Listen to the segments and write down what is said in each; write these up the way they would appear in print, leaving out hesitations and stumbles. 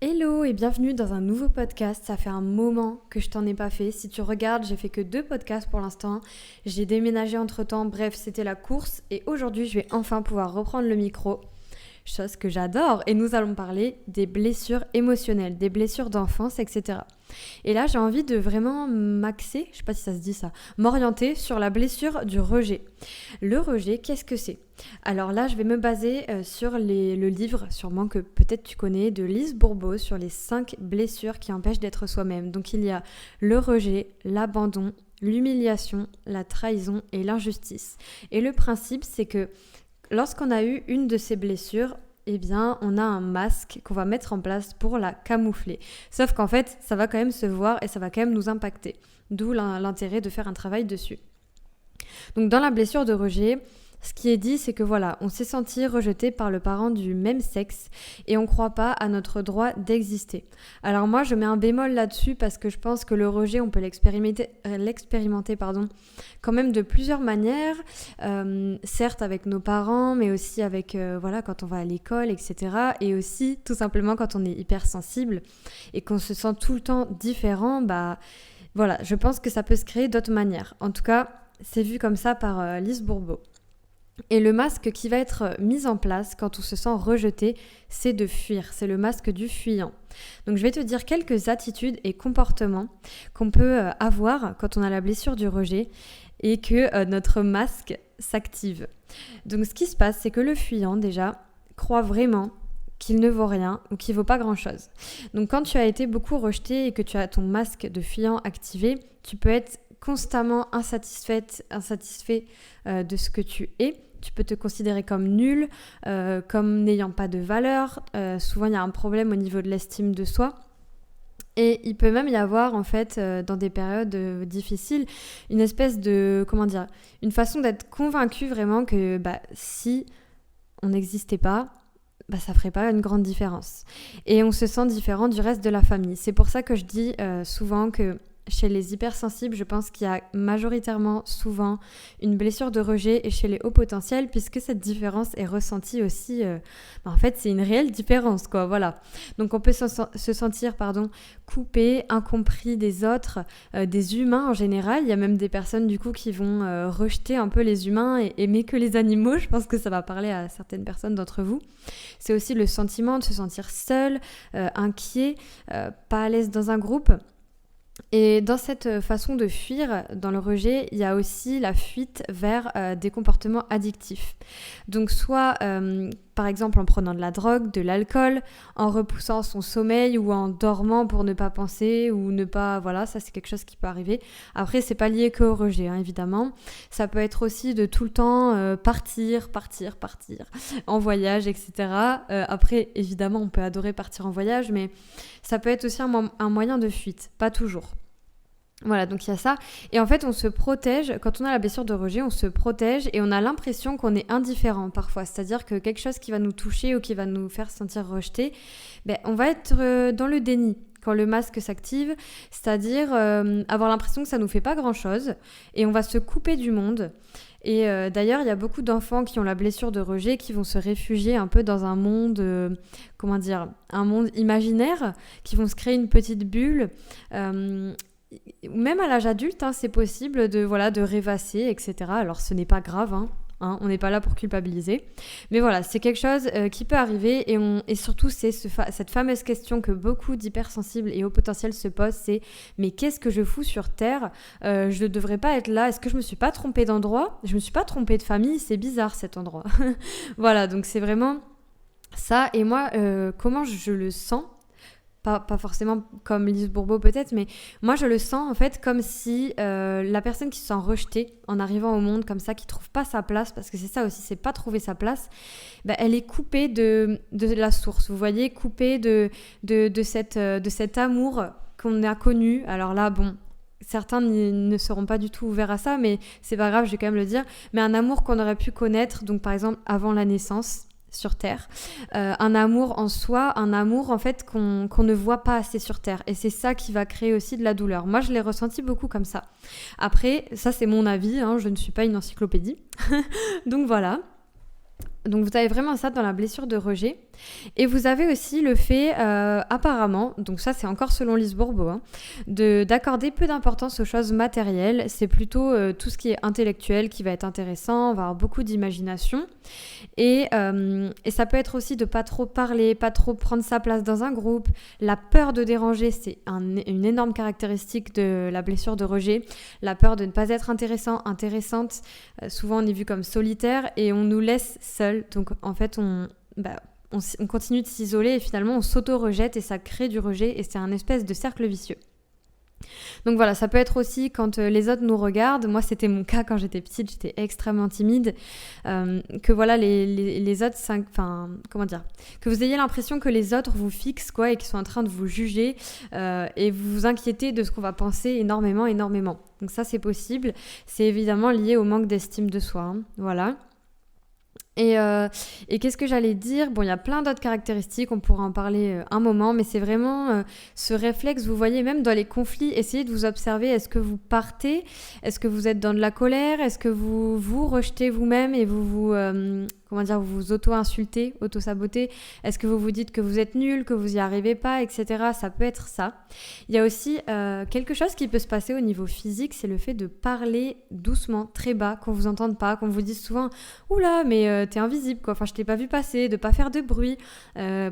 Hello et bienvenue dans un nouveau podcast. Ça fait un moment que je t'en ai pas fait. Si tu regardes, j'ai fait que 2 podcasts pour l'instant. J'ai déménagé entre-temps. Bref, c'était la course et aujourd'hui, je vais enfin pouvoir reprendre le micro. Chose que j'adore. Et nous allons parler des blessures émotionnelles, des blessures d'enfance, etc. Et là, j'ai envie de vraiment m'axer, je sais pas si ça se dit ça, m'orienter sur la blessure du rejet. Le rejet, qu'est-ce que c'est? Alors là, je vais me baser sur le livre, sûrement que peut-être tu connais, de Lise Bourbeau, sur les 5 blessures qui empêchent d'être soi-même. Donc il y a le rejet, l'abandon, l'humiliation, la trahison et l'injustice. Et le principe, c'est que lorsqu'on a eu une de ces blessures, eh bien, on a un masque qu'on va mettre en place pour la camoufler. Sauf qu'en fait, ça va quand même se voir et ça va quand même nous impacter. D'où l'intérêt de faire un travail dessus. Donc, dans la blessure de rejet, ce qui est dit, c'est que voilà, on s'est senti rejeté par le parent du même sexe et on ne croit pas à notre droit d'exister. Alors moi, je mets un bémol là-dessus parce que je pense que le rejet, on peut l'expérimenter quand même de plusieurs manières, certes avec nos parents, mais aussi avec voilà, quand on va à l'école, etc. Et aussi tout simplement quand on est hypersensible et qu'on se sent tout le temps différent, bah voilà, je pense que ça peut se créer d'autres manières. En tout cas, c'est vu comme ça par Lise Bourbeau. Et le masque qui va être mis en place quand on se sent rejeté, c'est de fuir. C'est le masque du fuyant. Donc je vais te dire quelques attitudes et comportements qu'on peut avoir quand on a la blessure du rejet et que notre masque s'active. Donc ce qui se passe, c'est que le fuyant, déjà, croit vraiment qu'il ne vaut rien ou qu'il ne vaut pas grand-chose. Donc quand tu as été beaucoup rejeté et que tu as ton masque de fuyant activé, tu peux être constamment insatisfait de ce que tu es. Tu peux te considérer comme nul, comme n'ayant pas de valeur. Souvent, il y a un problème au niveau de l'estime de soi. Et il peut même y avoir, en fait, dans des périodes difficiles, une espèce de, une façon d'être convaincu vraiment que si on n'existait pas, ça ferait pas une grande différence. Et on se sent différent du reste de la famille. C'est pour ça que je dis souvent que chez les hypersensibles, je pense qu'il y a majoritairement souvent une blessure de rejet et chez les hauts potentiels, puisque cette différence est ressentie aussi, en fait, c'est une réelle différence, quoi, voilà. Donc on peut se sentir, coupé, incompris des autres, des humains en général. Il y a même des personnes, du coup, qui vont rejeter un peu les humains et aimer que les animaux. Je pense que ça va parler à certaines personnes d'entre vous. C'est aussi le sentiment de se sentir seul, inquiet, pas à l'aise dans un groupe. Et dans cette façon de fuir, dans le rejet, il y a aussi la fuite vers des comportements addictifs. Donc soit, par exemple, en prenant de la drogue, de l'alcool, en repoussant son sommeil ou en dormant pour ne pas penser ou ne pas... Voilà, ça c'est quelque chose qui peut arriver. Après, c'est pas lié qu'au rejet, évidemment. Ça peut être aussi de tout le temps partir en voyage, etc. Après, évidemment, on peut adorer partir en voyage, mais ça peut être aussi un moyen de fuite, pas toujours. Voilà, donc il y a ça. Et en fait, on se protège, quand on a la blessure de rejet, on se protège et on a l'impression qu'on est indifférent parfois. C'est-à-dire que quelque chose qui va nous toucher ou qui va nous faire sentir rejeté, on va être dans le déni quand le masque s'active, c'est-à-dire avoir l'impression que ça nous fait pas grand-chose et on va se couper du monde. Et d'ailleurs, il y a beaucoup d'enfants qui ont la blessure de rejet qui vont se réfugier un peu dans un monde, un monde imaginaire, qui vont se créer une petite bulle. Même à l'âge adulte, c'est possible de rêvasser, etc. Alors ce n'est pas grave, on n'est pas là pour culpabiliser. Mais voilà, c'est quelque chose qui peut arriver et surtout c'est cette fameuse question que beaucoup d'hypersensibles et hauts potentiels se posent, c'est mais qu'est-ce que je fous sur Terre? Je ne devrais pas être là. Est-ce que je me suis pas trompée d'endroit? Je me suis pas trompée de famille? C'est bizarre cet endroit. Voilà, donc c'est vraiment ça. Et moi, comment je le sens? Pas forcément comme Lise Bourbeau peut-être, mais moi je le sens en fait comme si la personne qui se sent rejetée en arrivant au monde comme ça, qui trouve pas sa place, parce que c'est ça aussi, c'est pas trouver sa place, elle est coupée de la source, vous voyez, coupée de cet amour qu'on a connu. Alors là, certains ne seront pas du tout ouverts à ça, mais c'est pas grave, je vais quand même le dire, mais un amour qu'on aurait pu connaître, donc par exemple avant la naissance, sur Terre, un amour en soi, un amour en fait qu'on ne voit pas assez sur Terre, et c'est ça qui va créer aussi de la douleur. Moi je l'ai ressenti beaucoup comme ça. Après ça c'est mon avis, je ne suis pas une encyclopédie donc voilà. Donc vous avez vraiment ça dans la blessure de rejet. Et vous avez aussi le fait, apparemment, donc ça c'est encore selon Lise Bourbeau, d'accorder peu d'importance aux choses matérielles. C'est plutôt tout ce qui est intellectuel qui va être intéressant, on va avoir beaucoup d'imagination. Et ça peut être aussi de pas trop parler, pas trop prendre sa place dans un groupe. La peur de déranger, c'est une énorme caractéristique de la blessure de rejet. La peur de ne pas être intéressant, intéressante. Souvent on est vu comme solitaire et on nous laisse seuls. Donc en fait on continue de s'isoler et finalement on s'auto-rejette et ça crée du rejet et c'est un espèce de cercle vicieux. Donc voilà, ça peut être aussi quand les autres nous regardent. Moi, c'était mon cas quand j'étais petite, j'étais extrêmement timide. Que voilà, les autres, que vous ayez l'impression que les autres vous fixent quoi, et qu'ils sont en train de vous juger et vous vous inquiétez de ce qu'on va penser énormément. Donc ça, c'est possible. C'est évidemment lié au manque d'estime de soi. Voilà. Et qu'est-ce que j'allais dire ? Bon, il y a plein d'autres caractéristiques, on pourra en parler un moment, mais c'est vraiment ce réflexe, vous voyez, même dans les conflits, essayez de vous observer, est-ce que vous partez ? Est-ce que vous êtes dans de la colère ? Est-ce que vous vous rejetez vous-même et vous vous auto-insultez, auto-sabotez ? Est-ce que vous vous dites que vous êtes nul, que vous n'y arrivez pas, etc. Ça peut être ça. Il y a aussi quelque chose qui peut se passer au niveau physique, c'est le fait de parler doucement, très bas, qu'on vous entende pas, qu'on vous dise souvent « Oula, mais t'es invisible, quoi. Enfin, je t'ai pas vu passer, de pas faire de bruit. »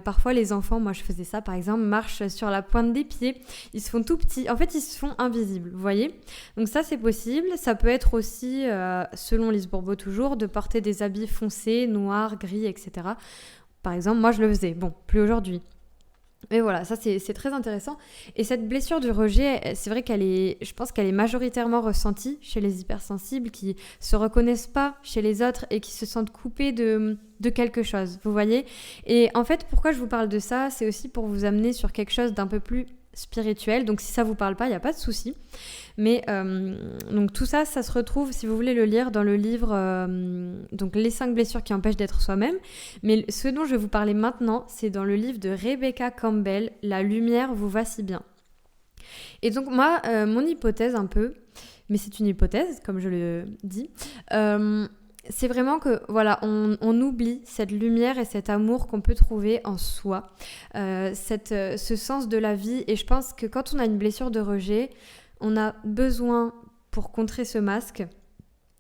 Parfois, les enfants, moi je faisais ça par exemple, marchent sur la pointe des pieds, ils se font tout petits. En fait, ils se font invisibles, vous voyez ? Donc ça, c'est possible. Ça peut être aussi, selon Lise Bourbeau toujours, de porter des habits foncés, noirs, gris, etc. Par exemple, moi je le faisais. Bon, plus aujourd'hui. Mais voilà, ça c'est très intéressant. Et cette blessure du rejet, c'est vrai je pense qu'elle est majoritairement ressentie chez les hypersensibles qui se reconnaissent pas chez les autres et qui se sentent coupés de quelque chose, vous voyez ? Et en fait, pourquoi je vous parle de ça ? C'est aussi pour vous amener sur quelque chose d'un peu plus spirituel. Donc si ça vous parle pas, il n'y a pas de souci. Mais donc tout ça, ça se retrouve, si vous voulez le lire, dans le livre donc Les 5 blessures qui empêchent d'être soi-même. Mais ce dont je vais vous parler maintenant, c'est dans le livre de Rebecca Campbell, La lumière vous va si bien. Et donc moi, mon hypothèse un peu, mais c'est une hypothèse, comme je le dis, c'est vraiment que voilà, on oublie cette lumière et cet amour qu'on peut trouver en soi, ce sens de la vie. Et je pense que quand on a une blessure de rejet, on a besoin, pour contrer ce masque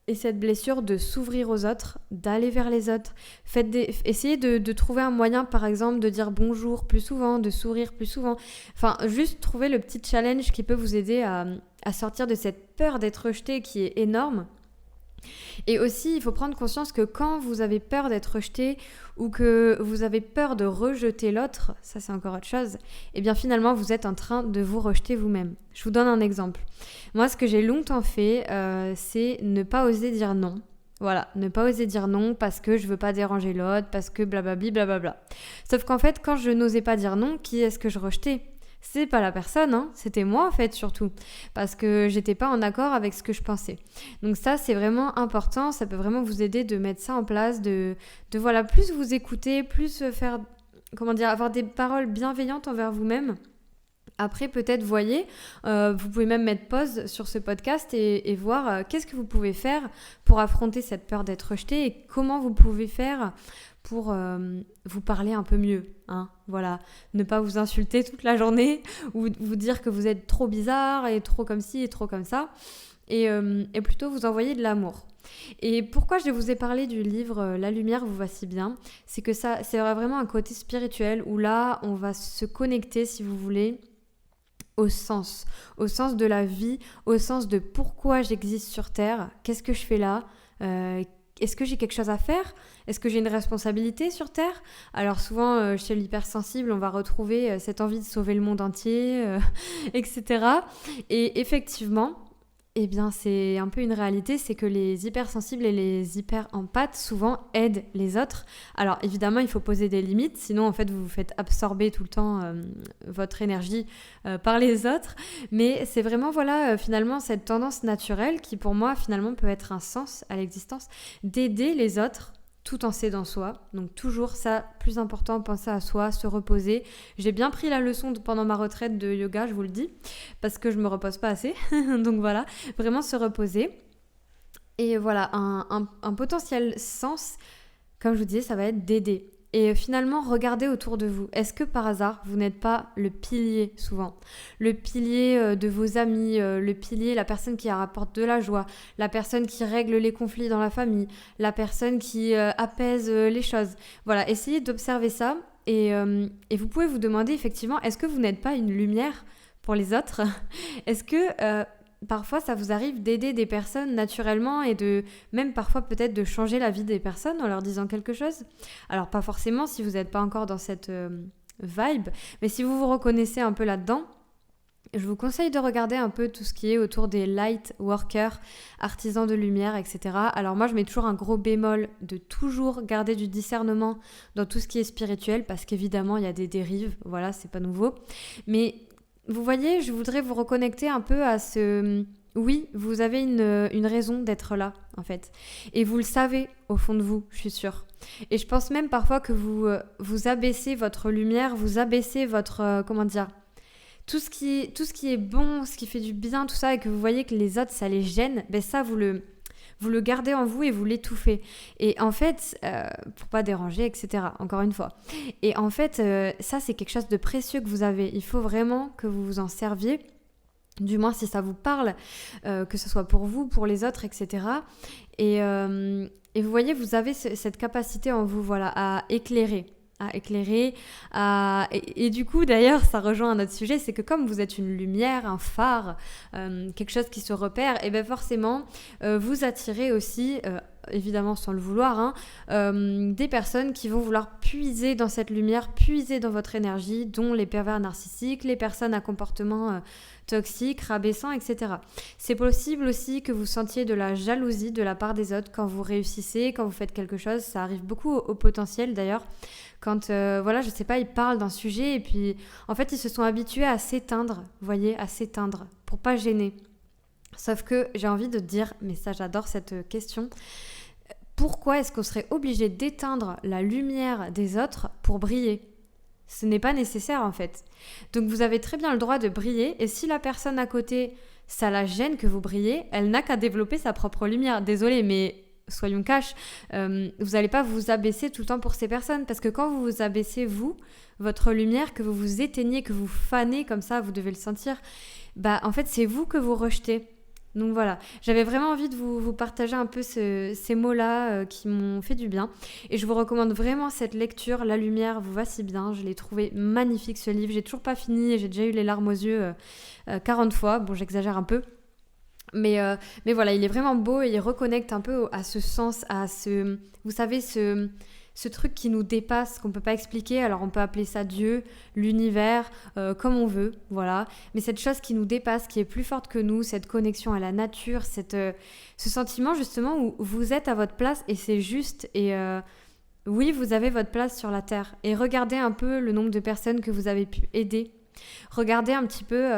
et cette blessure, de s'ouvrir aux autres, d'aller vers les autres. Essayez de trouver un moyen, par exemple, de dire bonjour plus souvent, de sourire plus souvent. Enfin, juste trouver le petit challenge qui peut vous aider à sortir de cette peur d'être rejeté qui est énorme. Et aussi, il faut prendre conscience que quand vous avez peur d'être rejeté ou que vous avez peur de rejeter l'autre, ça c'est encore autre chose, et bien finalement vous êtes en train de vous rejeter vous-même. Je vous donne un exemple. Moi, ce que j'ai longtemps fait, c'est ne pas oser dire non. Voilà, ne pas oser dire non parce que je veux pas déranger l'autre, parce que blablabli, blablabla. Sauf qu'en fait, quand je n'osais pas dire non, qui est-ce que je rejetais ? C'est pas la personne, c'était moi en fait surtout, parce que j'étais pas en accord avec ce que je pensais. Donc ça, c'est vraiment important, ça peut vraiment vous aider de mettre ça en place, de voilà, plus vous écouter, plus faire, avoir des paroles bienveillantes envers vous-même. Après, peut-être, voyez, vous pouvez même mettre pause sur ce podcast et voir qu'est-ce que vous pouvez faire pour affronter cette peur d'être rejeté et comment vous pouvez faire pour vous parler un peu mieux. Voilà, ne pas vous insulter toute la journée ou vous dire que vous êtes trop bizarre et trop comme ci et trop comme ça et plutôt vous envoyer de l'amour. Et pourquoi je vous ai parlé du livre La lumière vous va si bien, c'est que ça, c'est vraiment un côté spirituel où là, on va se connecter, si vous voulez, au sens de la vie, au sens de pourquoi j'existe sur Terre, qu'est-ce que je fais là, est-ce que j'ai quelque chose à faire ? Est-ce que j'ai une responsabilité sur Terre ? Alors souvent, chez l'hypersensible, on va retrouver cette envie de sauver le monde entier, etc. Et effectivement, eh bien, c'est un peu une réalité, c'est que les hypersensibles et les hyperempathes souvent aident les autres. Alors évidemment, il faut poser des limites, sinon en fait vous vous faites absorber tout le temps votre énergie par les autres. Mais c'est vraiment finalement cette tendance naturelle qui pour moi finalement peut être un sens à l'existence, d'aider les autres tout en s'aidant soi. Donc toujours ça, plus important, penser à soi, se reposer. J'ai bien pris la leçon pendant ma retraite de yoga, je vous le dis, parce que je me repose pas assez. Donc voilà, vraiment se reposer. Et voilà, un potentiel sens comme je vous disais, ça va être d'aider. Et finalement, regardez autour de vous. Est-ce que par hasard, vous n'êtes pas le pilier souvent? Le pilier de vos amis, le pilier, la personne qui apporte de la joie, la personne qui règle les conflits dans la famille, la personne qui apaise les choses. Voilà, essayez d'observer ça et vous pouvez vous demander effectivement, est-ce que vous n'êtes pas une lumière pour les autres? Est-ce que parfois ça vous arrive d'aider des personnes naturellement et de même parfois peut-être de changer la vie des personnes en leur disant quelque chose? Alors pas forcément si vous n'êtes pas encore dans cette vibe, mais si vous vous reconnaissez un peu là-dedans, je vous conseille de regarder un peu tout ce qui est autour des light workers, artisans de lumière, etc. Alors moi je mets toujours un gros bémol de toujours garder du discernement dans tout ce qui est spirituel parce qu'évidemment il y a des dérives, voilà, c'est pas nouveau. Mais vous voyez, je voudrais vous reconnecter un peu à ce... Oui, vous avez une raison d'être là, en fait. Et vous le savez au fond de vous, je suis sûre. Et je pense même parfois que vous abaissez votre lumière, vous abaissez votre... comment dire ? Tout ce qui est bon, ce qui fait du bien, tout ça, et que vous voyez que les autres, ça les gêne, ben ça, vous le gardez en vous et vous l'étouffez. Et en fait, pour pas déranger, etc. Encore une fois. Et en fait, ça, c'est quelque chose de précieux que vous avez. Il faut vraiment que vous vous en serviez, du moins si ça vous parle, que ce soit pour vous, pour les autres, etc. Et vous voyez, vous avez cette capacité en vous, voilà, à éclairer. Et du coup d'ailleurs ça rejoint un autre sujet, c'est que comme vous êtes une lumière, un phare, quelque chose qui se repère, et bien forcément vous attirez aussi évidemment sans le vouloir des personnes qui vont vouloir puiser dans cette lumière, puiser dans votre énergie, dont les pervers narcissiques, les personnes à comportement toxique, rabaissant, etc. C'est possible aussi que vous sentiez de la jalousie de la part des autres quand vous réussissez, quand vous faites quelque chose. Ça arrive beaucoup au potentiel d'ailleurs. Quand, je sais pas, ils parlent d'un sujet et puis, en fait, ils se sont habitués à s'éteindre, vous voyez, à s'éteindre pour pas gêner. Sauf que j'ai envie de dire, mais ça, j'adore cette question, pourquoi est-ce qu'on serait obligé d'éteindre la lumière des autres pour briller ? Ce n'est pas nécessaire en fait. Donc vous avez très bien le droit de briller et si la personne à côté, ça la gêne que vous brillez, elle n'a qu'à développer sa propre lumière. Désolée, mais soyons cash, vous n'allez pas vous abaisser tout le temps pour ces personnes parce que quand vous vous abaissez, votre lumière, que vous vous éteignez, que vous fanez comme ça, vous devez le sentir, en fait c'est vous que vous rejetez. Donc voilà, j'avais vraiment envie de vous partager un peu ces mots-là qui m'ont fait du bien. Et je vous recommande vraiment cette lecture, La lumière vous va si bien. Je l'ai trouvé magnifique ce livre. J'ai toujours pas fini et j'ai déjà eu les larmes aux yeux 40 fois. Bon, j'exagère un peu. Mais voilà, il est vraiment beau et il reconnecte un peu à ce sens, à ce... Vous savez, ce truc qui nous dépasse, qu'on ne peut pas expliquer, alors on peut appeler ça Dieu, l'univers, comme on veut, voilà. Mais cette chose qui nous dépasse, qui est plus forte que nous, cette connexion à la nature, ce sentiment justement où vous êtes à votre place et c'est juste. Et oui, vous avez votre place sur la Terre. Et regardez un peu le nombre de personnes que vous avez pu aider. Regardez un petit peu...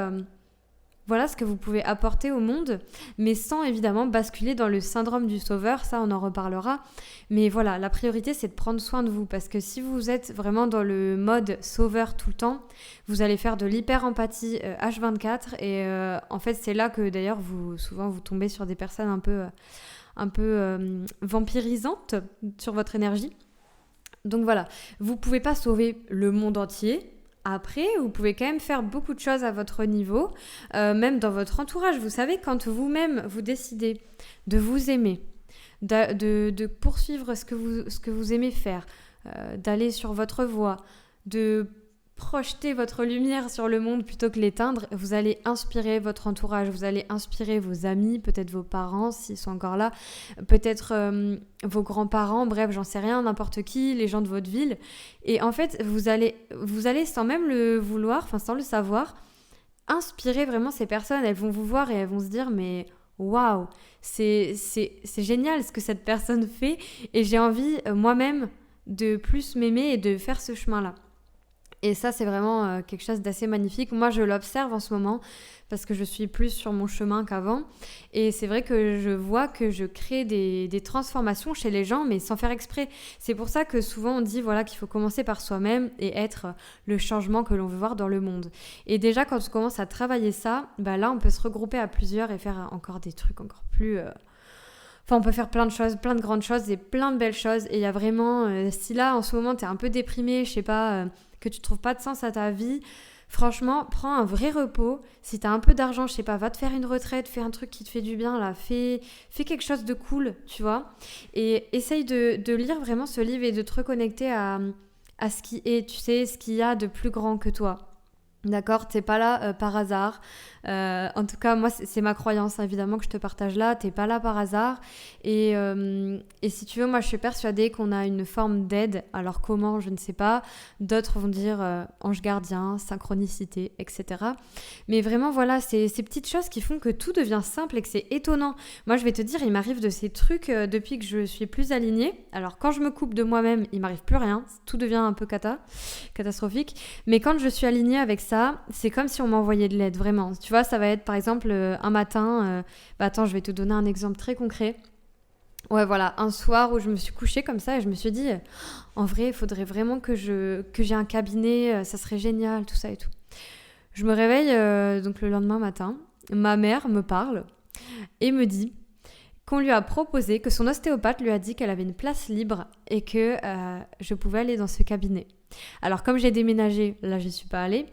Voilà ce que vous pouvez apporter au monde, mais sans évidemment basculer dans le syndrome du sauveur, ça on en reparlera. Mais voilà, la priorité c'est de prendre soin de vous, parce que si vous êtes vraiment dans le mode sauveur tout le temps, vous allez faire de l'hyper-empathie H24, et en fait c'est là que d'ailleurs souvent vous tombez sur des personnes un peu vampirisantes sur votre énergie. Donc voilà, vous pouvez pas sauver le monde entier. Après, vous pouvez quand même faire beaucoup de choses à votre niveau, même dans votre entourage. Vous savez, quand vous-même, vous décidez de vous aimer, de poursuivre ce que vous aimez faire, d'aller sur votre voie, de projeter votre lumière sur le monde plutôt que l'éteindre, vous allez inspirer votre entourage, vous allez inspirer vos amis, peut-être vos parents s'ils sont encore là, peut-être vos grands-parents, bref, j'en sais rien, n'importe qui, les gens de votre ville. Et en fait, vous allez sans même le vouloir, enfin sans le savoir, inspirer vraiment ces personnes. Elles vont vous voir et elles vont se dire mais waouh, c'est génial ce que cette personne fait et j'ai envie moi-même de plus m'aimer et de faire ce chemin-là. Et ça, c'est vraiment quelque chose d'assez magnifique. Moi, je l'observe en ce moment parce que je suis plus sur mon chemin qu'avant. Et c'est vrai que je vois que je crée des transformations chez les gens, mais sans faire exprès. C'est pour ça que souvent, on dit voilà, qu'il faut commencer par soi-même et être le changement que l'on veut voir dans le monde. Et déjà, quand on commence à travailler ça, là, on peut se regrouper à plusieurs et faire encore des trucs encore plus... Enfin, on peut faire plein de choses, plein de grandes choses et plein de belles choses. Et il y a vraiment, si là, en ce moment, t'es un peu déprimé, je sais pas, que tu trouves pas de sens à ta vie, franchement, prends un vrai repos. Si t'as un peu d'argent, je sais pas, va te faire une retraite, fais un truc qui te fait du bien, là, fais quelque chose de cool, tu vois. Et essaye de lire vraiment ce livre et de te reconnecter à ce qui est, tu sais, ce qu'il y a de plus grand que toi. D'accord, t'es pas là par hasard. En tout cas, moi, c'est ma croyance, hein, évidemment, que je te partage là. T'es pas là par hasard. Et si tu veux, moi, je suis persuadée qu'on a une forme d'aide. Alors, comment, je ne sais pas. D'autres vont dire ange gardien, synchronicité, etc. Mais vraiment, voilà, c'est ces petites choses qui font que tout devient simple et que c'est étonnant. Moi, je vais te dire, il m'arrive de ces trucs depuis que je suis plus alignée. Alors, quand je me coupe de moi-même, il m'arrive plus rien. Tout devient un peu catastrophique. Mais quand je suis alignée avec ça, c'est comme si on m'envoyait de l'aide, vraiment. Tu vois, ça va être par exemple un matin, attends, je vais te donner un exemple très concret. Ouais, voilà, un soir où je me suis couchée comme ça et je me suis dit, en vrai, il faudrait vraiment que j'ai un cabinet, ça serait génial, tout ça et tout. Je me réveille donc le lendemain matin, ma mère me parle et me dit qu'on lui a proposé, que son ostéopathe lui a dit qu'elle avait une place libre et que je pouvais aller dans ce cabinet. Alors comme j'ai déménagé, là je suis pas allée,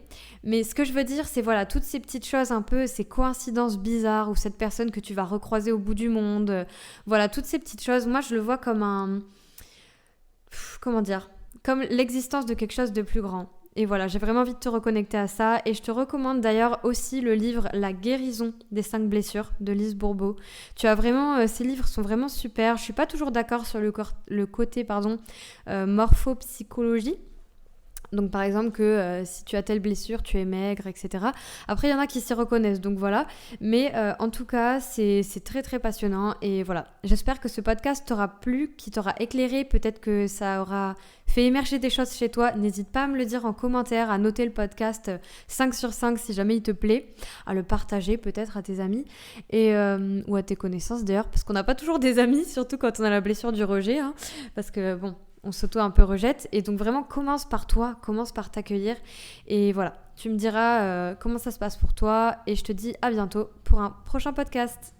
mais ce que je veux dire c'est voilà, toutes ces petites choses un peu, ces coïncidences bizarres ou cette personne que tu vas recroiser au bout du monde, voilà, toutes ces petites choses, moi je le vois comme comment dire, comme l'existence de quelque chose de plus grand. Et voilà, j'ai vraiment envie de te reconnecter à ça. Et je te recommande d'ailleurs aussi le livre La guérison des 5 blessures de Lise Bourbeau. Tu as vraiment, ces livres sont vraiment super. Je suis pas toujours d'accord sur le côté morphopsychologie. Donc par exemple que si tu as telle blessure, tu es maigre, etc. Après, il y en a qui s'y reconnaissent, donc voilà. Mais en tout cas, c'est très très passionnant. Et voilà, j'espère que ce podcast t'aura plu, qui t'aura éclairé. Peut-être que ça aura fait émerger des choses chez toi. N'hésite pas à me le dire en commentaire, à noter le podcast 5 sur 5 si jamais il te plaît, à le partager peut-être à tes amis ou à tes connaissances d'ailleurs, parce qu'on n'a pas toujours des amis, surtout quand on a la blessure du rejet. Hein, parce que bon... on s'auto un peu rejette. Et donc vraiment, commence par toi, commence par t'accueillir. Et voilà, tu me diras comment ça se passe pour toi. Et je te dis à bientôt pour un prochain podcast.